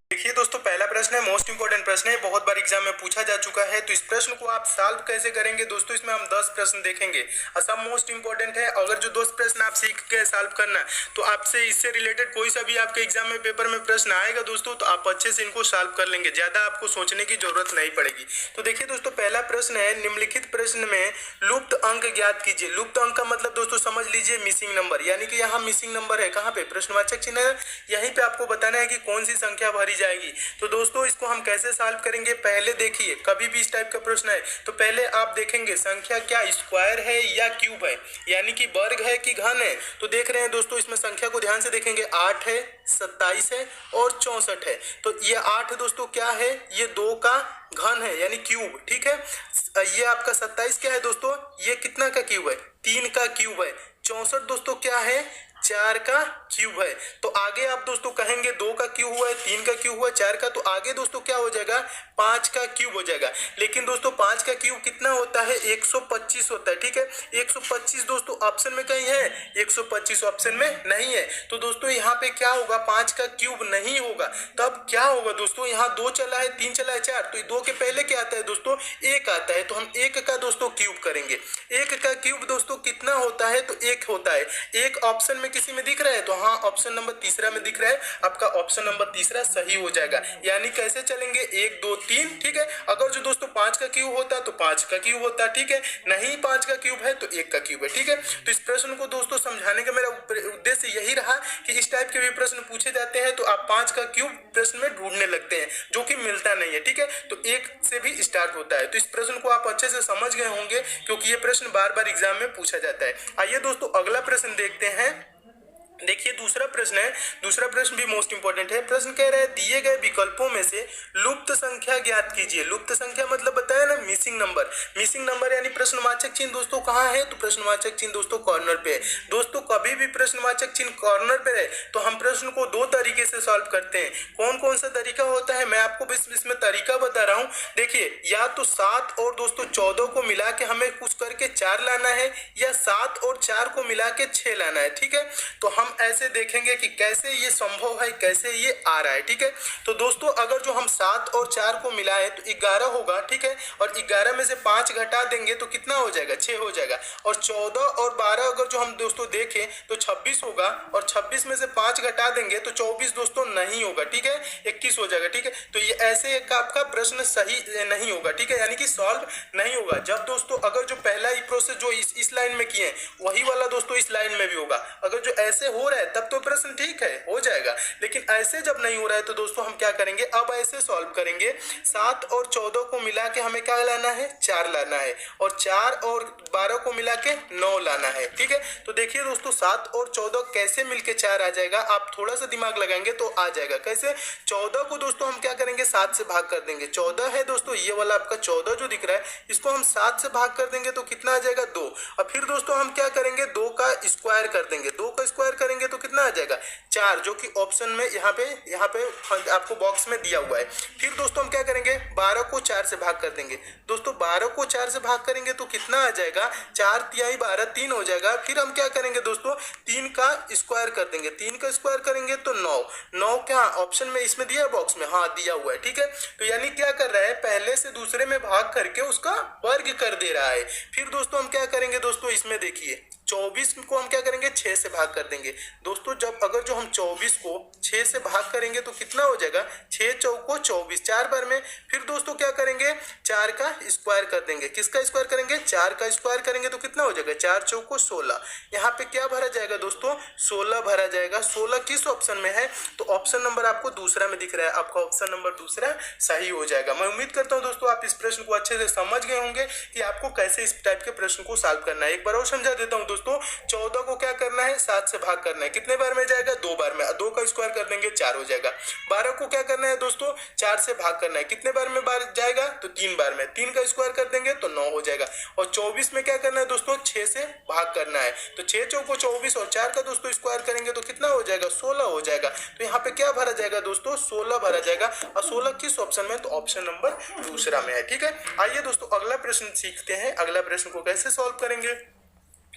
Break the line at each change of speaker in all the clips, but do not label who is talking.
देखिए दोस्तों, पहला प्रश्न है, मोस्ट इंपोर्टेंट प्रश्न है, बहुत बार एग्जाम में पूछा जा चुका है। तो इस प्रश्न को आप सॉल्व कैसे करेंगे दोस्तों, इसमें हम 10 प्रश्न देखेंगे और सब मोस्ट इंपोर्टेंट है। अगर जो 10 प्रश्न आप सीख के सॉल्व करना तो आपसे इससे रिलेटेड कोई सा भी आपके एग्जाम में पेपर में प्रश्न आएगा दोस्तों, तो आप अच्छे से इनको सॉल्व कर लेंगे, ज्यादा आपको सोचने की जरूरत नहीं पड़ेगी। तो देखिए दोस्तों, पहला प्रश्न है, निम्नलिखित प्रश्न में लुप्त अंक ज्ञात कीजिए। लुप्त अंक का मतलब दोस्तों समझ लीजिए मिसिंग नंबर, यानी कि यहाँ मिसिंग नंबर है, कहाँ पे, प्रश्नवाचक चिन्ह है, यहीं पे आपको बताना है कि कौन सी संख्या भरी जाएगी। तो दोस्तों इसको हम कैसे सॉल्व करेंगे, पहले देखिए, कभी भी इस टाइप का प्रश्न है तो पहले आप देखेंगे संख्या क्या स्क्वायर है या क्यूब है, यानी कि वर्ग है कि घन है। तो देख रहे हैं दोस्तों, इसमें संख्या को ध्यान से देखेंगे, 8 है, 27 है और 64 है। तो ये 8 दोस्तों क्या है, ये 2 का घन है यानी क्यूब, ठीक है। ये आपका 27 क्या है दोस्तों, ये कितना का क्यूब है, 3 का क्यूब है। 64 दोस्तों क्या है, 4 का क्यूब है। तो आगे आप दोस्तों कहेंगे 2 का क्यूब हुआ है, 3 का क्यूब हुआ है, 4 का, तो आगे दोस्तों क्या हो जाएगा, 5 का क्यूब हो जाएगा। लेकिन दोस्तों 5 का क्यूब कितना होता है, 125 होता है, ठीक है। 125 दोस्तों ऑप्शन में कहीं है, 125 ऑप्शन में नहीं है। तो दोस्तों यहाँ पे क्या होगा, 5 का क्यूब नहीं होगा। तब क्या होगा दोस्तों, यहाँ 2 चला है, 3 चला है, 4, तो 2 के पहले क्या आता है दोस्तों, 1 आता है। तो हम 1 का दोस्तों क्यूब करेंगे। 1 का क्यूब दोस्तों कितना होता है, तो 1 होता है। एक ऑप्शन में किसी में दिख रहा है, तो हाँ ऑप्शन नंबर तीसरा में दिख रहा है, आपका ऑप्शन नंबर तीसरा सही हो जाएगा। यानी कैसे चलेंगे, 1 2 3, ठीक है। अगर जो दोस्तों 5 का क्यूब होता तो 5 का क्यूब होता, ठीक है, नहीं 5 का क्यूब है तो 1 का क्यूब है, ठीक है। तो इस प्रश्न को दोस्तों समझाने का मेरा उद्देश्य यही रहा कि इस टाइप के भी प्रश्न पूछे जाते हैं तो आप 5 का क्यूब प्रश्न में ढूंढने लगते हैं, जो कि मिलता नहीं है, ठीक है। तो 1 से भी स्टार्ट होता है। तो इस प्रश्न को आप अच्छे से समझ गए होंगे, क्योंकि ये प्रश्न बार बार एग्जाम में पूछा जाता है। आइए दोस्तों अगला प्रश्न देखते हैं। देखिए दूसरा प्रश्न है, दूसरा प्रश्न भी मोस्ट इंपोर्टेंट है। प्रश्न कह रहा है, दिए गए विकल्पों में से लुप्त संख्या ज्ञात कीजिए। लुप्त संख्या मतलब बताया ना, मिसिंग नंबर। मिसिंग नंबर यानी प्रश्नवाचक चिन्ह दोस्तों कहाँ है, तो प्रश्नवाचक चिन्ह दोस्तों कॉर्नर पे है। दोस्तों कभी भी प्रश्नवाचक चिन्ह कॉर्नर पे है तो हम प्रश्न को 2 तरीके से सॉल्व करते हैं। कौन कौन सा तरीका होता है, मैं आपको इसमें तरीका बता रहा हूँ। देखिए, या तो 7 और दोस्तों 14 को मिला के हमें कुछ करके 4 लाना है, या 7 और 4 को मिला के 6 लाना है, ठीक है। तो हम ऐसे देखेंगे कि कैसे ये संभव है, कैसे ये आ रहा है, ठीक है। तो दोस्तों अगर जो हम 7 और 4 को मिलाएं तो 11 होगा, ठीक है। और 11 में से 5 घटा देंगे तो कितना हो जाएगा, 6 हो जाएगा। और 14 और 12 अगर जो हम दोस्तों देखें तो 26 होगा, और 26 में से 5 घटा देंगे तो 24 दोस्तों नहीं होगा, ठीक है, 21 हो जाएगा, ठीक है। तो ये ऐसे एक आपका प्रश्न सही नहीं होगा, ठीक है, यानी कि सॉल्व नहीं होगा। जब दोस्तों अगर जो पहला ही प्रोसेस जो इस लाइन में किए वही वाला दोस्तों इस लाइन में भी होगा। अगर जो ऐसे हो रहा है तब तो प्रश्न ठीक है, हो जाएगा। लेकिन ऐसे जब नहीं हो रहा है तो दोस्तों हम क्या करेंगे, अब ऐसे सॉल्व करेंगे। 7 और 14 को मिला के हमें क्या लाना है, 4 लाना है, और 4 और 12 को मिला के 9 लाना है, ठीक है। तो देखिए दोस्तों 7 और 14 कैसे मिलके 4 आ जाएगा, आप थोड़ा सा दिमाग लगाएंगे तो आ जाएगा। कैसे, 14 को दोस्तों हम क्या करेंगे, 7 से भाग कर देंगे। 14 है दोस्तों, ये वाला आपका 14 जो दिख रहा है, इसको हम 7 से भाग कर देंगे तो कितना आ जाएगा, 2। और फिर दोस्तों हम क्या करेंगे, 2 का स्क्वायर कर देंगे। 2 का स्क्वायर करेंगे तो कितना आ जाएगा, 4, जो कि ऑप्शन में यहाँ पे आपको बॉक्स में दिया हुआ है। फिर दोस्तों हम क्या करेंगे, 12 को 4 से भाग कर देंगे। दोस्तों 12 को 4 से भाग करेंगे तो कितना आ जाएगा, 4 तिहाई 12, 3 हो जाएगा। फिर हम क्या करेंगे दोस्तों, 3 का स्क्वायर कर देंगे। 3 का स्क्वायर करेंगे तो 9। 9 क्या ऑप्शन में इसमें दिया है, बॉक्स में, हाँ दिया हुआ है, ठीक है। तो यानी क्या कर रहा है, पहले से दूसरे में भाग करके उसका वर्ग कर दे रहा है। फिर दोस्तों हम क्या करेंगे दोस्तों, इसमें देखिए 24 को हम क्या करेंगे, 6 से भाग कर देंगे। दोस्तों जब अगर जो हम 24 को 6 से भाग करेंगे तो कितना हो जाएगा, 6 चौको 24, 4 बार में। फिर दोस्तों क्या करेंगे, 4 का स्क्वायर कर देंगे। किसका स्क्वायर करेंगे, 4 का स्क्वायर करेंगे तो कितना हो जाएगा, 4 चौको 16। यहाँ पे क्या भरा जाएगा दोस्तों, 16 भरा जाएगा। 16 किस ऑप्शन में है, तो ऑप्शन नंबर आपको दूसरा में दिख रहा है, आपका ऑप्शन नंबर दूसरा सही हो जाएगा। मैं उम्मीद करता हूँ दोस्तों आप इस प्रश्न को अच्छे से समझ गए होंगे कि आपको कैसे इस टाइप के प्रश्न को सॉल्व करना है। एक बार और समझा देता हूँ दोस्तों, 14 को क्या करना है, 7 से भाग करना है। कितने बार में जाएगा, 2 बार में। 2 का स्क्वायर कर देंगे, 4 हो जाएगा। 12 को क्या करना है दोस्तों, 4 से भाग करना है। कितने बार में जाएगा, तो 3 बार में। 3 का स्क्वायर कर देंगे तो 9 हो जाएगा। और 24 में क्या करना है दोस्तों, 6 से भाग करना है। तो 6 चौको 24 और 4 का दोस्तों स्क्वायर करेंगे तो कितना हो जाएगा, 16 हो जाएगा। तो यहाँ पे क्या भरा जाएगा दोस्तों, 16 भरा जाएगा। और 16 किस ऑप्शन में, तो ऑप्शन नंबर दूसरा में है, ठीक है। आइए दोस्तों अगला प्रश्न सीखते हैं। अगला प्रश्न को कैसे सॉल्व करेंगे।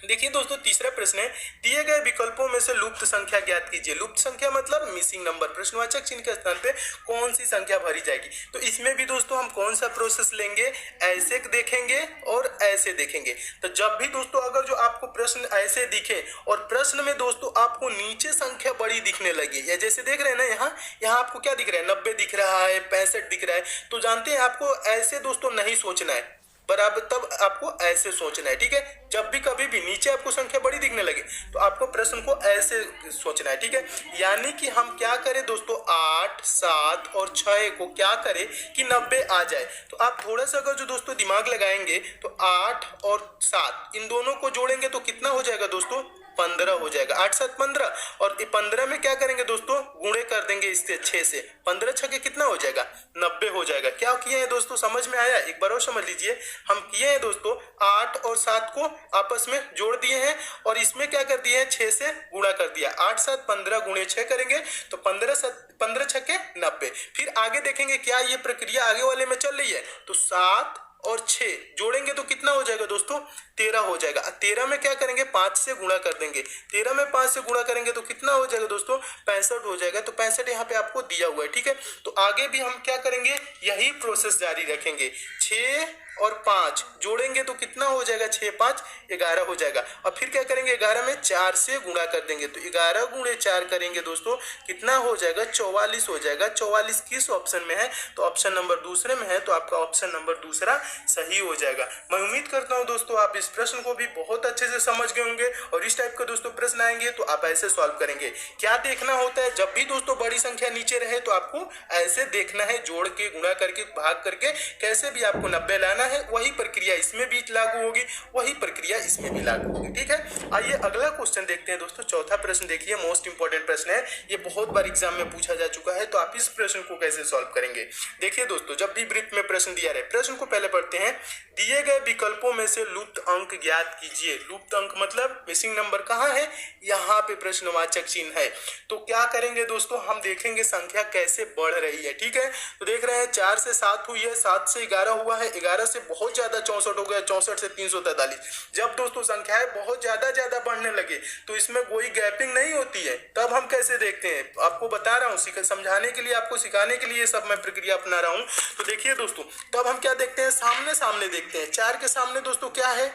देखिए दोस्तों, तीसरा प्रश्न है, दिए गए विकल्पों में से लुप्त संख्या ज्ञात कीजिए। लुप्त संख्या मतलब मिसिंग नंबर। प्रश्नवाचक चिन्ह के स्थान पे कौन सी संख्या भरी जाएगी। तो इसमें भी दोस्तों हम कौन सा प्रोसेस लेंगे, ऐसे देखेंगे और ऐसे देखेंगे। तो जब भी दोस्तों अगर जो आपको प्रश्न ऐसे दिखे और प्रश्न में दोस्तों आपको नीचे संख्या बड़ी दिखने लगी, या जैसे देख रहे हैं ना, यहाँ आपको क्या दिख रहा है, 90 दिख रहा है, 65 दिख रहा है, तो जानते हैं आपको ऐसे दोस्तों नहीं सोचना है बराबर, तब आपको ऐसे सोचना है। ठीक है, जब भी कभी भी नीचे आपको संख्या बड़ी दिखने लगे तो आपको प्रश्न को ऐसे सोचना है। ठीक है, यानी कि हम क्या करें दोस्तों, 8, 7 और 6 को क्या करें कि 90 आ जाए। तो आप थोड़ा सा अगर जो दोस्तों दिमाग लगाएंगे तो 8 और 7 इन दोनों को जोड़ेंगे तो कितना हो जाएगा दोस्तों, 15 हो जाएगा। 8 7 15, और 15 में क्या करेंगे दोस्तों, गुणे कर देंगे इससे 6 से, 15 छके कितना हो जाएगा, 90 हो जाएगा। क्या किए हैं दोस्तों, समझ में आया, एक बार और समझ लीजिए। हम किए हैं दोस्तों 8 और 7 को आपस में जोड़ दिए हैं और इसमें क्या कर दिए हैं, 6 से गुणा कर दिया। 8 7 15 गुणे 6 करेंगे तो 15 छके 90। फिर आगे देखेंगे क्या ये प्रक्रिया आगे वाले में चल रही है, तो 7 और 6 जोड़ेंगे तो कितना हो जाएगा दोस्तों, 13 हो जाएगा। 13 में क्या करेंगे, 5 से गुणा कर देंगे। 13 में 5 से गुणा करेंगे तो कितना हो जाएगा दोस्तों, 65 हो जाएगा। तो 65 यहाँ पे आपको दिया हुआ है। ठीक है, तो आगे भी हम क्या करेंगे, यही प्रोसेस जारी रखेंगे। 6 और 5 जोड़ेंगे तो कितना हो जाएगा, 6 5 11 हो जाएगा। और फिर क्या करेंगे, 11 में 4 से गुणा कर देंगे तो 11 गुणे 4 करेंगे दोस्तों, कितना हो जाएगा, 44 हो जाएगा। 44 किस ऑप्शन में है, तो ऑप्शन नंबर दूसरे में है, तो आपका ऑप्शन नंबर दूसरा सही हो जाएगा। मैं उम्मीद करता हूं दोस्तों आप इस प्रश्न को भी बहुत अच्छे से समझ गए होंगे और इस टाइप के दोस्तों प्रश्न आएंगे तो आप ऐसे सॉल्व करेंगे। क्या देखना होता है, जब भी दोस्तों बड़ी संख्या नीचे रहे तो आपको ऐसे देखना है, जोड़ के गुणा करके भाग करके कैसे भी आपको 90 लाना है। वही प्रक्रिया इसमें भी लागू होगी, वही प्रक्रिया इसमें भी लागू होगी। ठीक है, आइए अगला क्वेश्चन देखते हैं दोस्तों। चौथा प्रश्न देखिए, मोस्ट इंपॉर्टेंट प्रश्न है, ये बहुत बार एग्जाम में पूछा जा चुका है, तो आप इस प्रश्न को कैसे सॉल्व करेंगे। देखिए दोस्तों, जब भी वृत्त में प्रश्न दिया रहे, प्रश्न को पहले पढ़ते हैं। दिए गए विकल्पों में से लुप्त अंक ज्ञात कीजिए। लुप्त अंक मतलब मिसिंग नंबर कहाँ है, यहाँ पे प्रश्नवाचक चिन्ह है। तो क्या करेंगे दोस्तों, हम देखेंगे संख्या कैसे बढ़ रही है। ठीक है, तो देख रहे हैं 4 से 7 हुई है, 7 से 11 हुआ है, 11 से बहुत ज्यादा 64 हो गया, 64 से 343। जब दोस्तों संख्याएं बहुत ज्यादा बढ़ने लगे तो इसमें कोई गैपिंग नहीं होती है, तब हम कैसे देखते हैं, आपको बता रहा हूँ, समझाने के लिए, आपको सिखाने के लिए सब मैं प्रक्रिया अपना रहा हूँ। तो देखिए दोस्तों, तब हम क्या देखते हैं, सामने सामने देखते हैं। 4 के सामने दोस्तों क्या है,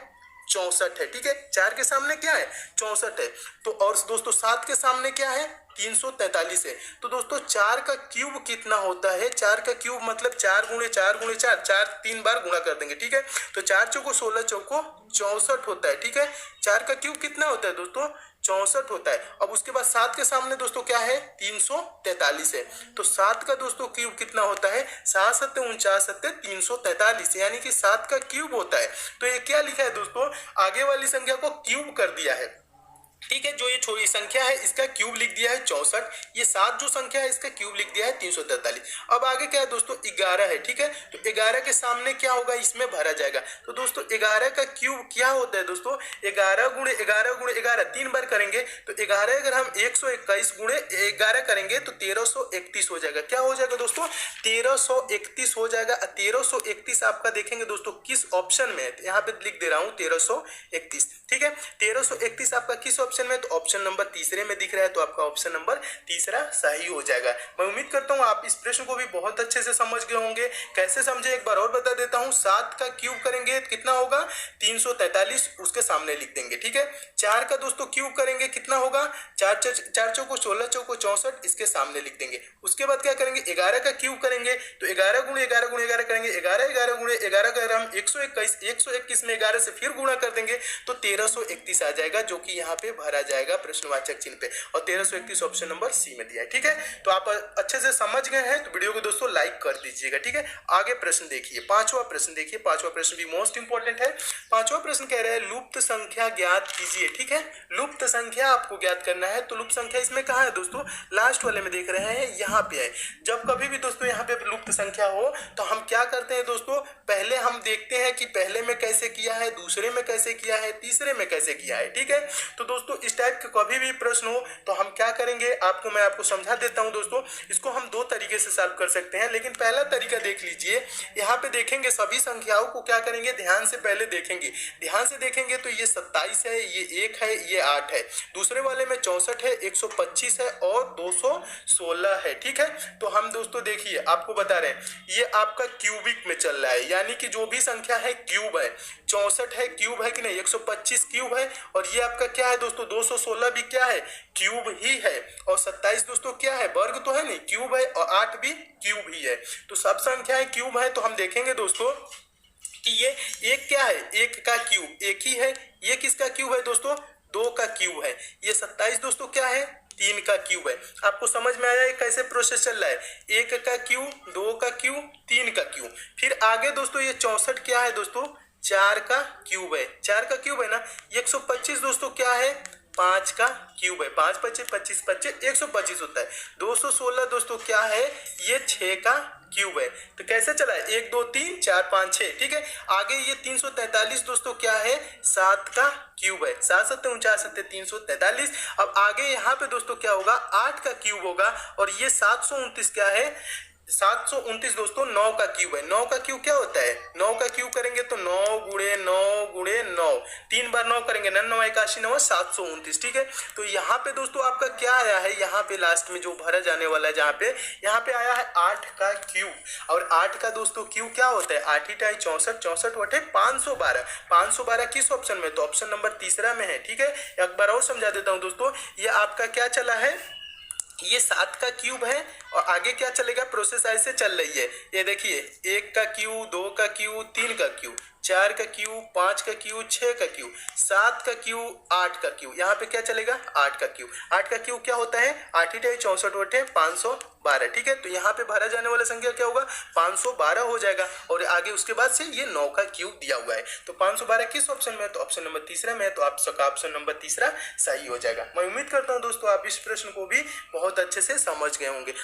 64 है। ठीक है, 4 के सामने क्या है, 64 है। तो और दोस्तों 7 के सामने क्या है, 343 है। तो दोस्तों 4 का क्यूब कितना होता है, 4 का क्यूब मतलब 4 गुणे 4 गुणे 4, 4 3 बार गुणा कर देंगे। ठीक है, तो 4 चौको 16, चौको 64 होता है। ठीक है, 4 का क्यूब कितना होता है दोस्तों, 64 होता है। अब उसके बाद 7 के सामने दोस्तों क्या है, 343 है। तो 7 का दोस्तों क्यूब कितना होता है, 7 7 49 7 343, यानी कि 7 का क्यूब होता है। तो ये क्या लिखा है दोस्तों, आगे वाली संख्या को क्यूब कर दिया है। ठीक है, जो ये छोटी संख्या है इसका क्यूब लिख दिया है 64, ये 7 जो संख्या है इसका क्यूब लिख दिया है 343। अब आगे क्या है दोस्तों, 11 है। ठीक है, तो 11 के सामने क्या होगा, इसमें भरा जाएगा। तो दोस्तों 11 का क्यूब क्या होता है दोस्तों, 11 गुणे 11 गुणे 11 3 बार करेंगे तो 11 अगर हम 121 गुणे 11 करेंगे तो 1331 हो जाएगा। क्या हो जाएगा दोस्तों, 1331 हो जाएगा। 1331 आपका देखेंगे दोस्तों किस ऑप्शन में है, यहाँ पे लिख दे रहा हूँ 1331। ठीक है, 1331 आपका किस ऑप्शन में, तो ऑप्शन नंबर तीसरे में दिख रहा है, तो आपका ऑप्शन नंबर तीसरा सही हो जाएगा। मैं उम्मीद करता हूं आप इस प्रश्न को भी बहुत अच्छे से समझ गए होंगे। कैसे समझे एक बार और बता देता हूं। 7 का क्यूब करेंगे तो कितना होगा, 343, उसके सामने लिख देंगे। ठीक है, 4 का दोस्तों क्यूब करेंगे कितना होगा, 4 चौको 16, चौको 64, इसके सामने लिख देंगे। उसके बाद क्या करेंगे, 11 का क्यूब करेंगे तो 11 गुणे 11 गुणे 11 करेंगे, 11 11 गुणे 11 अगर हम 121 में 11 से फिर गुणा कर देंगे तो 1331 आ जाएगा, जो कि यहाँ पे भरा जाएगा प्रश्नवाचक चिन्ह पे, और 1331 ऑप्शन नंबर सी में दिया है। ठीक है, तो आप अच्छे से समझ गए हैं तो वीडियो को दोस्तों लाइक कर दीजिएगा। ठीक है, आगे प्रश्न देखिए, पांचवा प्रश्न देखिए। पांचवा प्रश्न भी मोस्ट इंपॉर्टेंट है। पांचवा प्रश्न कह रहा है लुप्त संख्या ज्ञात कीजिए। ठीक है, लुप्त संख्या आपको ज्ञात करना है। तो लुप्त संख्या इसमें कहाँ है दोस्तों, लास्ट वाले में देख रहे हैं, यहाँ पे है। जब कभी भी दोस्तों यहाँ पे लुप्त संख्या हो तो हम क्या करते हैं दोस्तों, पहले हम देखते हैं कि पहले में कैसे किया है, दूसरे में कैसे किया है, तीसरे में कैसे किया है। ठीक है, तो दोस्तों दोस्तों इस टाइप के कभी भी प्रश्न हो तो हम क्या करेंगे, मैं आपको समझा देता हूं दोस्तों। इसको हम दो तरीके से सॉल्व कर सकते हैं, लेकिन पहला तरीका देख लीजिए। यहाँ पे देखेंगे सभी संख्याओं को क्या करेंगे, ध्यान से पहले देखेंगे। ध्यान से देखेंगे तो ये 27 है, ये 1 है, ये 8 है। दूसरे वाले में 64 है, 125 है और 216 है। ठीक है, तो हम दोस्तों देखिए आपको बता रहे हैं ये आपका क्यूबिक में चल रहा है, यानी कि जो भी संख्या है क्यूब है। 64 है क्यूब है कि नहीं, 125 क्यूब है, और ये आपका क्या है दोस्तों 216 भी क्या है, क्यूब ही है। और 27 दोस्तों क्या है, वर्ग तो है नहीं, क्यूब है, और 8 भी क्यूब ही है। तो सब संख्याएं क्यूब है, तो हम देखेंगे दोस्तों कि ये एक क्या है, एक का क्यूब एक ही है। ये किसका क्यूब है दोस्तों, 2 का क्यूब है। ये 27 दोस्तों क्या है, 3 का क्यूब है। आपको समझ में आया कैसे प्रोसेस चल रहा है, 1 का क्यूब, 2 का क्यूब, 3 का क्यूब। फिर आगे दोस्तों ये 64 क्या है दोस्तों, 4 का क्यूब है। 4 का क्यूब है ना। 125 दोस्तों क्या है, 5 का क्यूब है। 5 25 25 25 125 होता है। 216 दोस्तों क्या है, ये 6 का क्यूब है। तो कैसे चला है, 1 2 3 4 5 6। ठीक है, आगे ये 343 दोस्तों क्या है, 7 का क्यूब है। 7 7 49 7 343। अब आगे यहाँ पे दोस्तों क्या होगा, 8 का क्यूब होगा, और ये 729 क्या है, 729 दोस्तों 9 का क्यूब है। 9 का क्यूब क्या होता है, 9 का क्यूब करेंगे तो 9 गुणे 9 गुणे 9, 3 बार 9 करेंगे, 9 9 81 9 729। ठीक है, तो यहाँ पे दोस्तों आपका क्या आया है, यहाँ पे लास्ट में जो भरा जाने वाला है, जहाँ पे यहाँ पे आया है 8 का क्यूब। और 8 का दोस्तों क्यूब क्या होता है, 8 × 8 64, 64 बटे 512। 512 किस ऑप्शन में, तो ऑप्शन नंबर तीसरा में है। ठीक है, एक बार और समझा देता हूँ दोस्तों। ये आपका क्या चला है, ये 7 का क्यूब है, और आगे क्या चलेगा, प्रोसेस ऐसे चल रही है। ये देखिए 1 का क्यूब, 2 का क्यूब, 3 का क्यूब, 4 का क्यूब, 5 का क्यूब, 6 का क्यूब, 7 का क्यूब, 8 का क्यूब। यहाँ पे क्या चलेगा, 8 का क्यूब। 8 का क्यूब क्या होता है, 8 × 8 64 बटे 512। ठीक है, तो यहाँ पे भरा जाने वाला संख्या क्या होगा, 512 हो जाएगा। और आगे उसके बाद से ये 9 का क्यूब दिया हुआ है। तो 512 किस ऑप्शन में है, तो ऑप्शन नंबर तीसरा में है। तो आप सबका ऑप्शन नंबर तीसरा सही हो जाएगा। मैं उम्मीद करता हूँ दोस्तों आप इस प्रश्न को भी बहुत अच्छे से समझ गए होंगे।